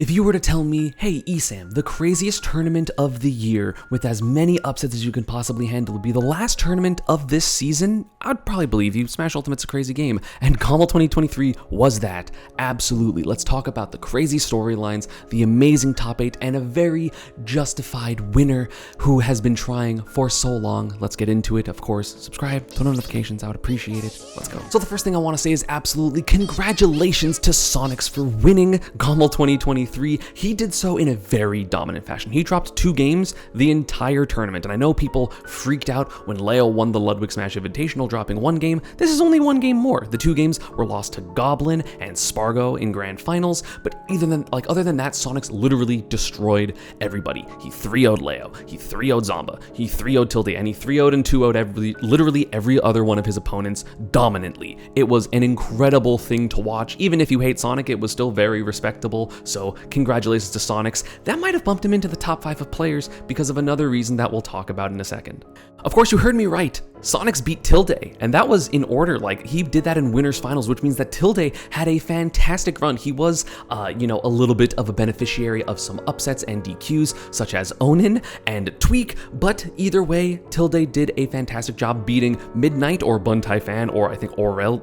If you were to tell me, hey ESAM, the craziest tournament of the year with as many upsets as you can possibly handle would be the last tournament of this season, I'd probably believe you. Smash Ultimate's a crazy game, and CONMEBOL 2023 was that. Absolutely. Let's talk about the crazy storylines, the amazing top 8, and a very justified winner who has been trying for so long. Let's get into it. Of course, subscribe, turn on notifications, I would appreciate it. Let's go. So the first thing I want to say is absolutely congratulations to Sonix for winning CONMEBOL 2023. He did so in a very dominant fashion. He dropped 2 games the entire tournament, and I know people freaked out when Leo won the Ludwig Smash Invitational, dropping 1 game. This is only 1 game more. The 2 games were lost to Goblin and Spargo in grand finals, but other than that, Sonix literally destroyed everybody. He 3-0'd Leo, he 3-0'd Zomba, he 3-0'd Tilde, and he 3-0'd and 2-0'd literally every other one of his opponents dominantly. It was an incredible thing to watch. Even if you hate Sonic, it was still very respectable, so congratulations to Sonix. That might have bumped him into the top 5 of players because of another reason that we'll talk about in a second. Of course, you heard me right. Sonix beat Tilde, and that was in order. He did that in winners finals, which means that Tilde had a fantastic run. He was, a little bit of a beneficiary of some upsets and DQs, such as Onin and Tweak, but either way, Tilde did a fantastic job beating Midnight or Buntai Fan, or I think Orel.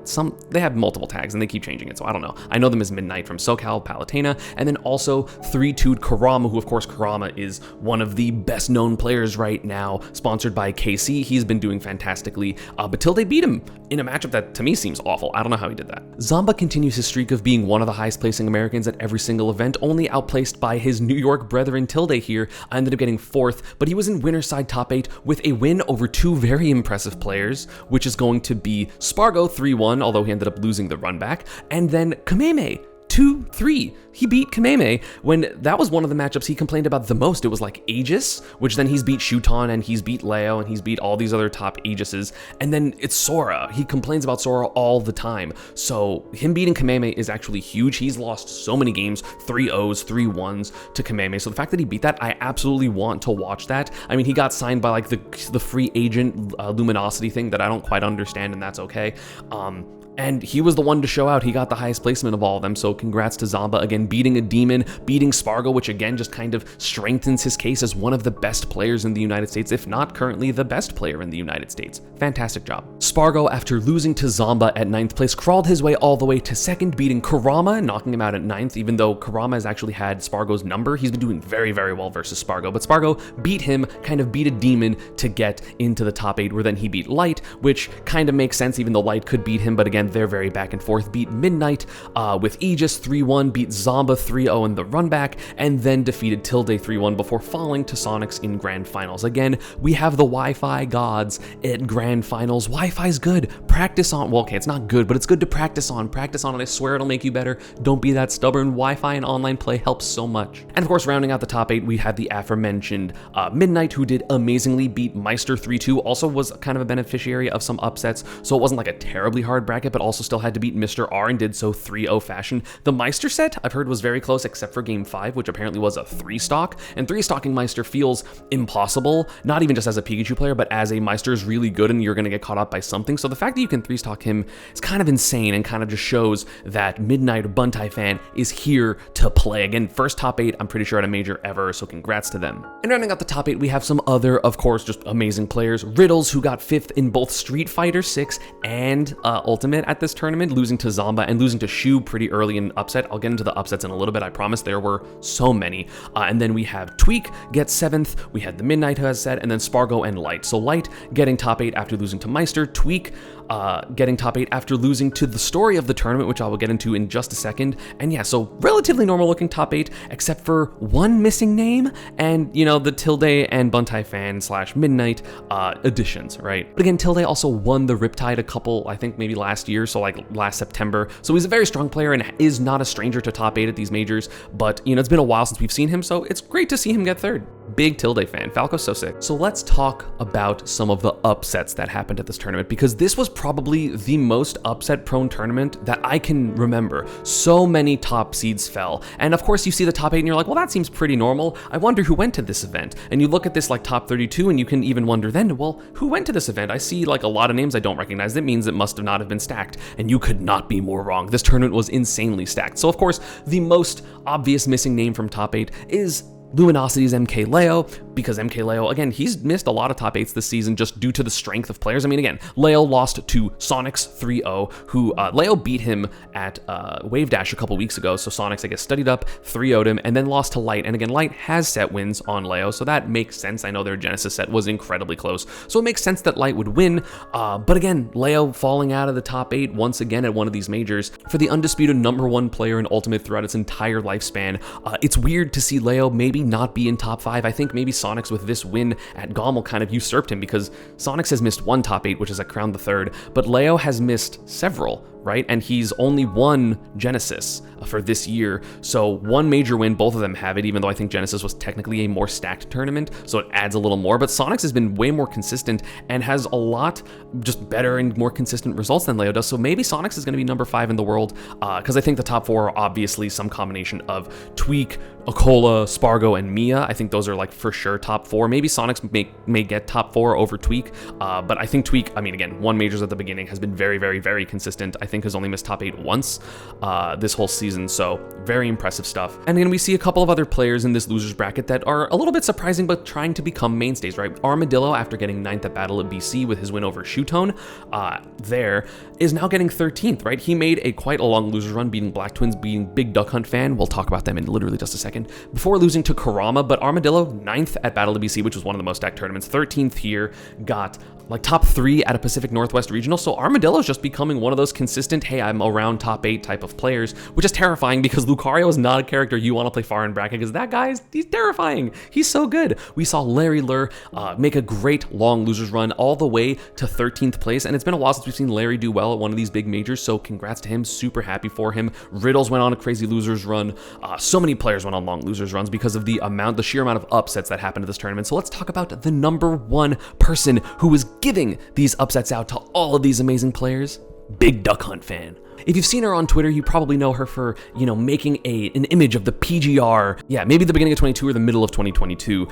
They have multiple tags, and they keep changing it, so I don't know. I know them as Midnight from SoCal, Palutena, and then also 3-2'd Kurama, who of course Kurama is one of the best known players right now, sponsored by KC. He's been doing fantastically, but Tilde beat him in a matchup that to me seems awful. I don't know how he did that. Zomba continues his streak of being one of the highest placing Americans at every single event, only outplaced by his New York brethren Tilde here. I ended up getting 4th, but he was in winner's side top 8 with a win over 2 very impressive players, which is going to be Spargo 3-1, although he ended up losing the run back, and then Kameme 2-3. He beat Kameme when that was one of the matchups he complained about the most. It was like Aegis, which then he's beat Shuton and he's beat Leo and he's beat all these other top Aegises. And then it's Sora. He complains about Sora all the time. So him beating Kameme is actually huge. He's lost so many games, 3-0s, 3-1s to Kameme. So the fact that he beat that, I absolutely want to watch that. I mean, he got signed by the free agent Luminosity thing that I don't quite understand, and that's okay. And he was the one to show out. He got the highest placement of all of them, so congrats to Zomba, again, beating a demon, beating Spargo, which again just kind of strengthens his case as one of the best players in the United States, if not currently the best player in the United States. Fantastic job. Spargo, after losing to Zomba at 9th place, crawled his way all the way to 2nd, beating Kurama, knocking him out at 9th, even though Kurama has actually had Spargo's number. He's been doing very, very well versus Spargo, but Spargo beat him, kind of beat a demon to get into the top 8, where then he beat Light, which kind of makes sense, even though Light could beat him, but again, they're very back and forth. Beat Midnight with Aegis 3-1, beat Zomba 3-0 in the run back, and then defeated Tilde 3-1 before falling to Sonix in grand finals. Again, we have the Wi-Fi gods at grand finals. Wi-Fi's good. Practice on, well, okay, it's not good, but it's good to practice on. Practice on it. I swear it'll make you better. Don't be that stubborn. Wi-Fi and online play helps so much. And of course, rounding out the top 8, we had the aforementioned Midnight, who did amazingly, beat Meister 3-2, also was kind of a beneficiary of some upsets, so it wasn't like a terribly hard bracket, but also still had to beat Mr. R and did so 3-0 fashion. The Meister set, I've heard, was very close except for game 5, which apparently was a 3-stock, and 3-stocking Meister feels impossible, not even just as a Pikachu player, but as a Meister is really good and you're going to get caught up by something. So the fact that you can 3-stock him is kind of insane and kind of just shows that Midnight Buntai Fan is here to play. Again, first top 8, I'm pretty sure at a major ever, so congrats to them. And rounding out the top 8, we have some other, of course, just amazing players. Riddles, who got 5th in both Street Fighter 6 and Ultimate at this tournament, losing to Zomba and losing to Shu pretty early in upset. I'll get into the upsets in a little bit, I promise. There were so many. And then we have Tweak get 7th. We had the Midnight, who has said, and then Spargo and Light. So Light getting top 8 after losing to Meister. Tweak getting top 8 after losing to the story of the tournament, which I will get into in just a second. And yeah, so relatively normal looking top 8, except for one missing name and, the Tilde and Buntai Fan / Midnight additions, right? But again, Tilde also won the Riptide a couple, I think maybe last year, so like last September. So he's a very strong player and is not a stranger to top 8 at these majors, but it's been a while since we've seen him, so it's great to see him get 3rd. Big Tilde fan. Falco's so sick. So let's talk about some of the upsets that happened at this tournament, because this was probably the most upset-prone tournament that I can remember. So many top seeds fell. And of course, you see the top 8 and you're like, well, that seems pretty normal. I wonder who went to this event. And you look at this like top 32 and you can even wonder then, well, who went to this event? I see like a lot of names I don't recognize. That means it must have not have been stacked. And you could not be more wrong. This tournament was insanely stacked. So of course, the most obvious missing name from top 8 is Luminosity's MKLeo, because MKLeo, again, he's missed a lot of top 8s this season just due to the strength of players. I mean, again, Leo lost to Sonix 3-0, who Leo beat him at Wave Dash a couple weeks ago, so Sonix, I guess, studied up, 3-0'd him, and then lost to Light. And again, Light has set wins on Leo, so that makes sense. I know their Genesis set was incredibly close, so it makes sense that Light would win. But again, Leo falling out of the top 8 once again at one of these majors. For the undisputed #1 player in Ultimate throughout its entire lifespan, it's weird to see Leo maybe not be in top 5. I think maybe Sonix with this win at Gommel kind of usurped him, because Sonix has missed one top 8, which is at Crown the Third, but Leo has missed several, right? And he's only won Genesis for this year. So one major win, both of them have it, even though I think Genesis was technically a more stacked tournament, so it adds a little more. But Sonix has been way more consistent and has a lot just better and more consistent results than Leo does. So maybe Sonix is going to be number 5 in the world, because I think the top 4 are obviously some combination of Tweak, Akola, Spargo, and Mia. I think those are like for sure top 4. Maybe Sonix may get top 4 over Tweak, but I think Tweak, I mean, again, won majors at the beginning, has been very, very, very consistent. I think has only missed top 8 once this whole season, so very impressive stuff. And then we see a couple of other players in this losers bracket that are a little bit surprising, but trying to become mainstays, right? Armadillo, after getting 9th at Battle of BC with his win over Shootone, there is now getting 13th, right? He made a quite a long losers run, beating Black Twins, beating Big Duck Hunt Fan. We'll talk about them in literally just a second, before losing to Karama. But Armadillo, 9th at Battle of BC, which was one of the most stacked tournaments, 13th here, got like top 3 at a Pacific Northwest regional. So Armadillo is just becoming one of those consistent, hey, I'm around top 8 type of players, which is terrifying, because Lucario is not a character you want to play far in bracket, because that guy he's terrifying. He's so good. We saw Larry Lur make a great long losers run all the way to 13th place, and it's been a while since we've seen Larry do well at one of these big majors, so congrats to him. Super happy for him. Riddles went on a crazy losers run. So many players went on long losers runs because of the sheer amount of upsets that happened at this tournament. So let's talk about the #1 person who was giving these upsets out to all of these amazing players, Big Duck Hunt Fan. If you've seen her on Twitter, you probably know her for, making an image of the PGR, maybe the beginning of 22 or the middle of 2022,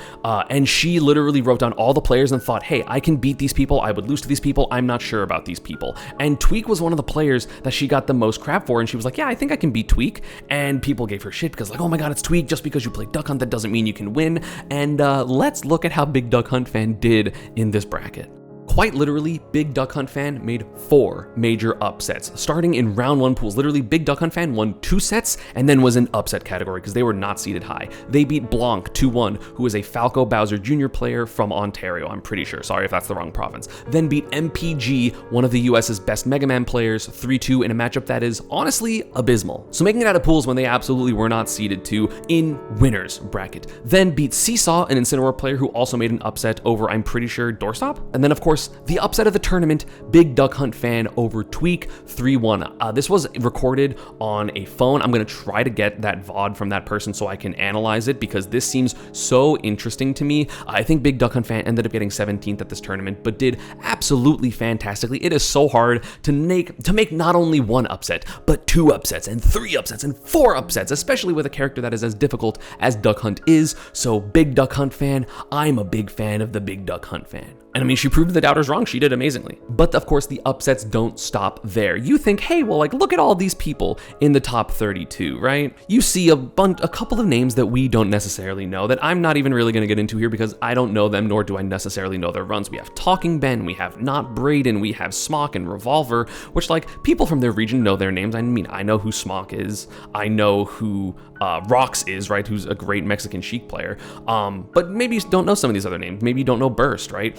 and she literally wrote down all the players and thought, hey, I can beat these people, I would lose to these people, I'm not sure about these people. And Tweak was one of the players that she got the most crap for, and she was like, yeah, I think I can beat Tweak, and people gave her shit because like, oh my god, it's Tweak, just because you play Duck Hunt, that doesn't mean you can win. And let's look at how Big Duck Hunt Fan did in this bracket. Quite literally, Big Duck Hunt Fan made 4 major upsets, starting in round 1 pools. Literally, Big Duck Hunt Fan won 2 sets and then was in upset category because they were not seeded high. They beat Blanc 2-1, who is a Falco Bowser Jr. player from Ontario, I'm pretty sure. Sorry if that's the wrong province. Then beat MPG, one of the US's best Mega Man players, 3-2 in a matchup that is honestly abysmal. So making it out of pools when they absolutely were not seeded to in winners bracket. Then beat Seesaw, an Incineroar player who also made an upset over, I'm pretty sure, Doorstop. And then of course, the upset of the tournament, Big Duck Hunt Fan over Tweak 3-1. This was recorded on a phone. I'm going to try to get that VOD from that person so I can analyze it, because this seems so interesting to me. I think Big Duck Hunt Fan ended up getting 17th at this tournament, but did absolutely fantastically. It is so hard to make not only 1 upset, but 2 upsets and 3 upsets and 4 upsets, especially with a character that is as difficult as Duck Hunt is. So Big Duck Hunt Fan, I'm a big fan of the Big Duck Hunt Fan. And I mean, she proved the doubters wrong. She did amazingly. But of course, the upsets don't stop there. You think, hey, well, like, look at all these people in the top 32, right? You see a couple of names that we don't necessarily know, that I'm not even really going to get into here because I don't know them, nor do I necessarily know their runs. We have Talking Ben, we have Not Brayden, we have Smock and Revolver, which, like, people from their region know their names. I mean, I know who Smock is. I know who Rox is, right? Who's a great Mexican Sheik player. But maybe you don't know some of these other names. Maybe you don't know Burst, right?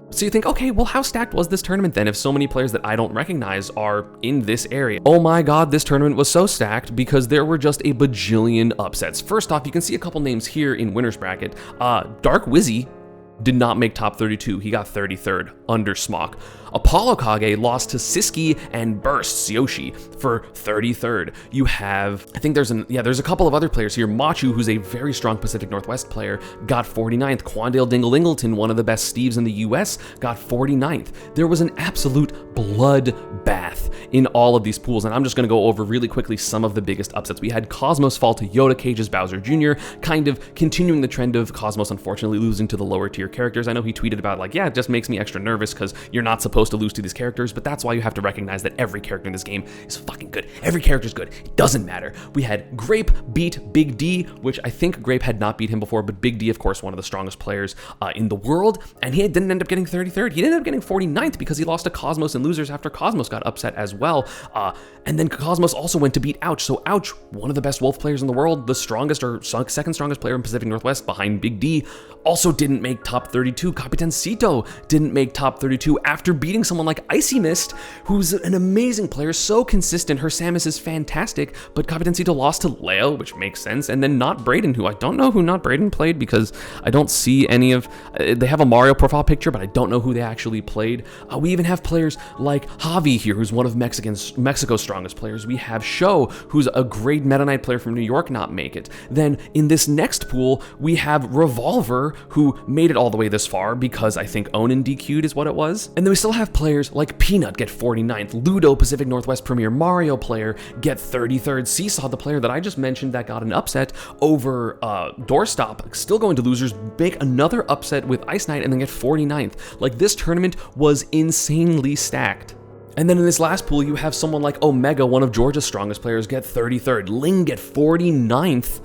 So you think, okay, well, how stacked was this tournament then if so many players that I don't recognize are in this area? Oh my god, this tournament was so stacked because there were just a bajillion upsets. First off, you can see a couple names here in winners bracket. Dark Wizzy did not make top 32. He got 33rd under Smock. Apollo Kage lost to Siski and Burst Tsuyoshi for 33rd. You have, I think there's a couple of other players here. Machu, who's a very strong Pacific Northwest player, got 49th. Quandale Dingle Ingleton, one of the best Steves in the US, got 49th. There was an absolute bloodbath in all of these pools, and I'm just going to go over really quickly some of the biggest upsets. We had Cosmos fall to Yoda Cage's Bowser Jr., kind of continuing the trend of Cosmos unfortunately losing to the lower tier characters. I know he tweeted about like, yeah, it just makes me extra nervous because you're not supposed to lose to these characters, but that's why you have to recognize that every character in this game is fucking good. Every character's good. It doesn't matter. We had Grape beat Big D, which I think Grape had not beat him before, but Big D, of course, one of the strongest players in the world, and he didn't end up getting 33rd. He ended up getting 49th because he lost to Cosmos and losers after Cosmos got upset as well. And then Cosmos also went to beat Ouch. So Ouch, one of the best Wolf players in the world, the strongest or second strongest player in Pacific Northwest behind Big D, also didn't make top 32. Capitancito didn't make top 32 after beating someone like Icy Mist, who's an amazing player, so consistent. Her Samus is fantastic, but Capitancito lost to Leo, which makes sense, and then Not Brayden, who I don't know who Not Brayden played because I don't see any of, they have a Mario profile picture, but I don't know who they actually played. We even have players like Javi here, who's one of Mexico's strongest players. We have Sho, who's a great Meta Knight player from New York, not make it. Then in this next pool, we have Revolver, who made it all the way this far because I think Onin DQ'd is what it was. And then we still have players like Peanut get 49th, Ludo, Pacific Northwest Premier Mario player, get 33rd, Seesaw, the player that I just mentioned that got an upset over Doorstop, still going to losers, make another upset with Ice Knight and then get 49th. Like, this tournament was insanely stacked. And then in this last pool, you have someone like Omega, one of Georgia's strongest players, get 33rd. Ling get 49th.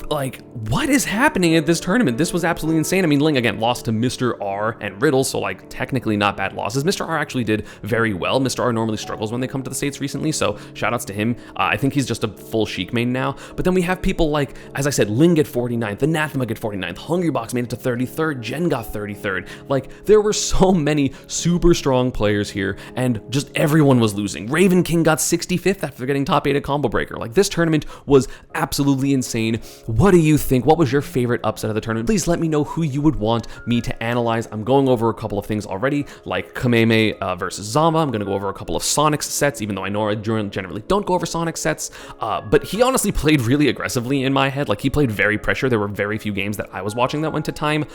Like, what is happening at this tournament? This was absolutely insane. I mean, Ling, again, lost to Mr. R and Riddle, so, like, technically not bad losses. Mr. R actually did very well. Mr. R normally struggles when they come to the States recently, so shout-outs to him. I think he's just a full Sheik main now. But then we have people like, as I said, Ling get 49th, Anathema get 49th, Hungrybox made it to 33rd, Jen got 33rd. Like, there were so many super strong players here, and just everyone was losing. Raven King got 65th after getting top 8 at Combo Breaker. Like, this tournament was absolutely insane. What do you think? What was your favorite upset of the tournament? Please let me know who you would want me to analyze. I'm going over a couple of things already, like Kameme versus Zama. I'm going to go over a couple of Sonic's sets, even though I know I generally don't go over Sonic sets. But he honestly played really aggressively in my head. Like, he played very pressure. There were very few games that I was watching that went to time.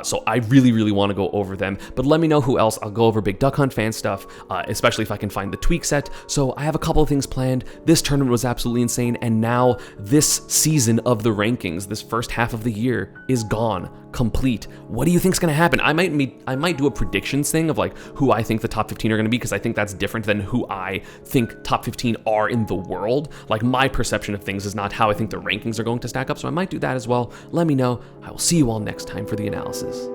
So I really, really want to go over them. But let me know who else. I'll go over Big Duck Hunt fan stuff, especially if I can find the Tweak set. So I have a couple of things planned. This tournament was absolutely insane. And now this season of the rankings, this first half of the year, is gone, complete. What do you think's going to happen? I might do a predictions thing of like who I think the top 15 are going to be, because I think that's different than who I think top 15 are in the world. Like, my perception of things is not how I think the rankings are going to stack up, so I might do that as well. Let me know. I will see you all next time for the analysis.